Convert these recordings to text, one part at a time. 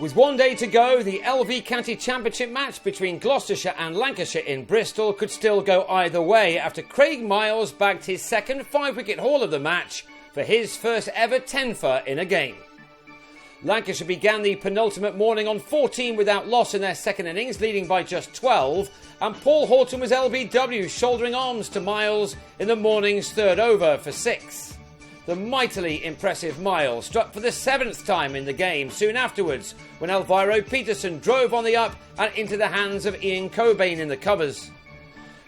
With one day to go, the LV County Championship match between Gloucestershire and Lancashire in Bristol could still go either way after Craig Miles bagged his second 5-wicket haul of the match for his first ever 10-for in a game. Lancashire began the penultimate morning on 14 without loss in their second innings, leading by just 12, and Paul Horton was LBW, shouldering arms to Miles in the morning's third over for 6. The mightily impressive Miles struck for the 7th time in the game soon afterwards when Elviro Peterson drove on the up and into the hands of Ian Cobain in the covers.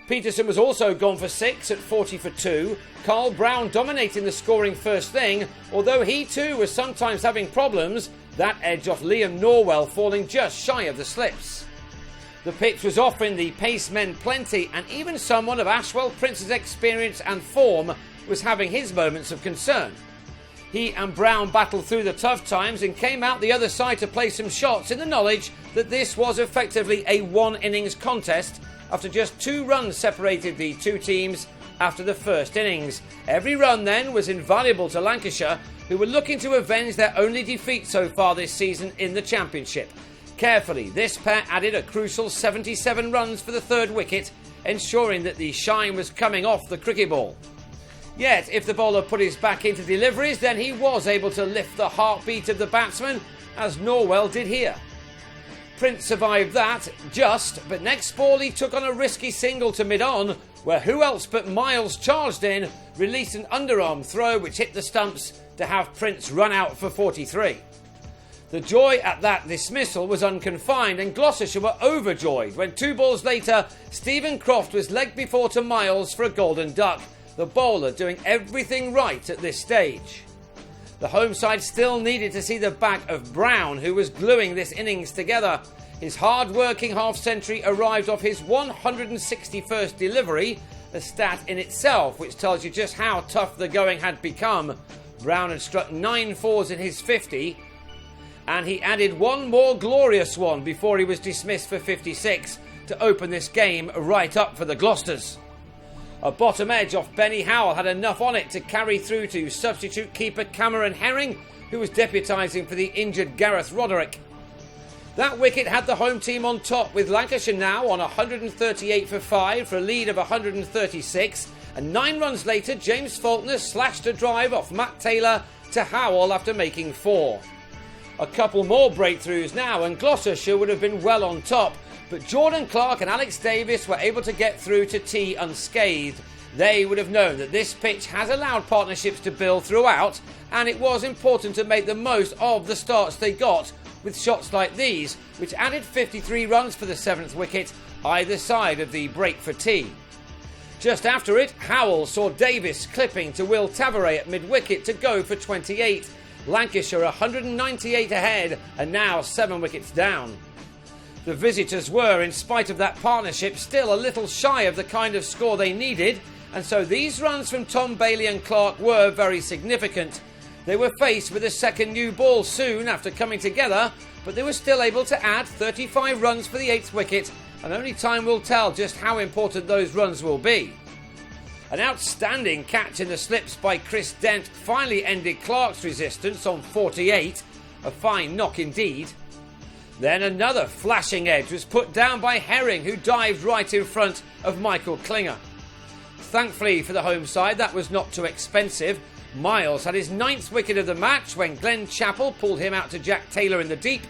Peterson was also gone for 6 at 40 for 2, Carl Brown dominating the scoring first thing, although he too was sometimes having problems, that edge off Liam Norwell falling just shy of the slips. The pitch was offering the pace men plenty, and even someone of Ashwell Prince's experience and form was having his moments of concern. He and Brown battled through the tough times and came out the other side to play some shots in the knowledge that this was effectively a one-innings contest after just 2 runs separated the two teams after the first innings. Every run then was invaluable to Lancashire, who were looking to avenge their only defeat so far this season in the Championship. Carefully, this pair added a crucial 77 runs for the 3rd wicket, ensuring that the shine was coming off the cricket ball. Yet, if the bowler put his back into deliveries, then he was able to lift the heartbeat of the batsman, as Norwell did here. Prince survived that, but next ball he took on a risky single to mid-on, where who else but Miles charged in, released an underarm throw which hit the stumps to have Prince run out for 43. The joy at that dismissal was unconfined, and Gloucestershire were overjoyed when 2 balls later, Stephen Croft was legged before to Miles for a golden duck, the bowler doing everything right at this stage. The home side still needed to see the back of Brown, who was gluing this innings together. His hard-working half-century arrived off his 161st delivery, a stat in itself which tells you just how tough the going had become. Brown had struck 9 fours in his 50, and he added one more glorious one before he was dismissed for 56 to open this game right up for the Gloucesters. A bottom edge off Benny Howell had enough on it to carry through to substitute keeper Cameron Herring, who was deputising for the injured Gareth Roderick. That wicket had the home team on top, with Lancashire now on 138 for 5 for a lead of 136, and 9 runs later James Faulkner slashed a drive off Matt Taylor to Howell after making 4. A couple more breakthroughs now and Gloucestershire would have been well on top, but Jordan Clark and Alex Davis were able to get through to tea unscathed. They would have known that this pitch has allowed partnerships to build throughout, and it was important to make the most of the starts they got with shots like these, which added 53 runs for the 7th wicket, either side of the break for tea. Just after it, Howell saw Davis clipping to Will Tavare at mid-wicket to go for 28. Lancashire 198 ahead and now 7 wickets down. The visitors were, in spite of that partnership, still a little shy of the kind of score they needed, and so these runs from Tom Bailey and Clark were very significant. They were faced with a second new ball soon after coming together, but they were still able to add 35 runs for the 8th wicket, and only time will tell just how important those runs will be. An outstanding catch in the slips by Chris Dent finally ended Clark's resistance on 48, a fine knock indeed. Then another flashing edge was put down by Herring, who dived right in front of Michael Klinger. Thankfully for the home side, that was not too expensive. Miles had his 9th wicket of the match when Glenn Chappell pulled him out to Jack Taylor in the deep.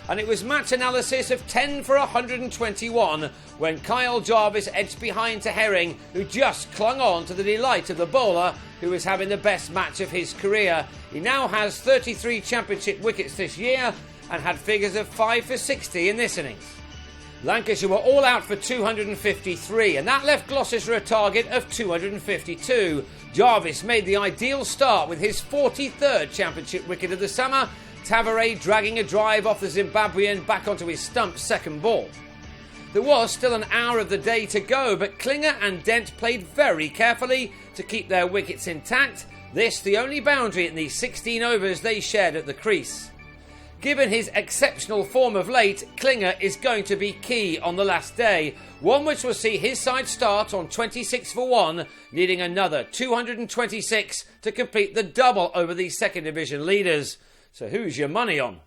And it was match analysis of 10 for 121 when Kyle Jarvis edged behind to Herring, who just clung on to the delight of the bowler, who was having the best match of his career. He now has 33 Championship wickets this year and had figures of 5 for 60 in this innings. Lancashire were all out for 253, and that left Gloucestershire a target of 252. Jarvis made the ideal start with his 43rd Championship wicket of the summer, Tavare dragging a drive off the Zimbabwean back onto his stump second ball. There was still an hour of the day to go, but Klinger and Dent played very carefully to keep their wickets intact, this the only boundary in the 16 overs they shared at the crease. Given his exceptional form of late, Klinger is going to be key on the last day, one which will see his side start on 26 for 1, needing another 226 to complete the double over the second division leaders. So who's your money on?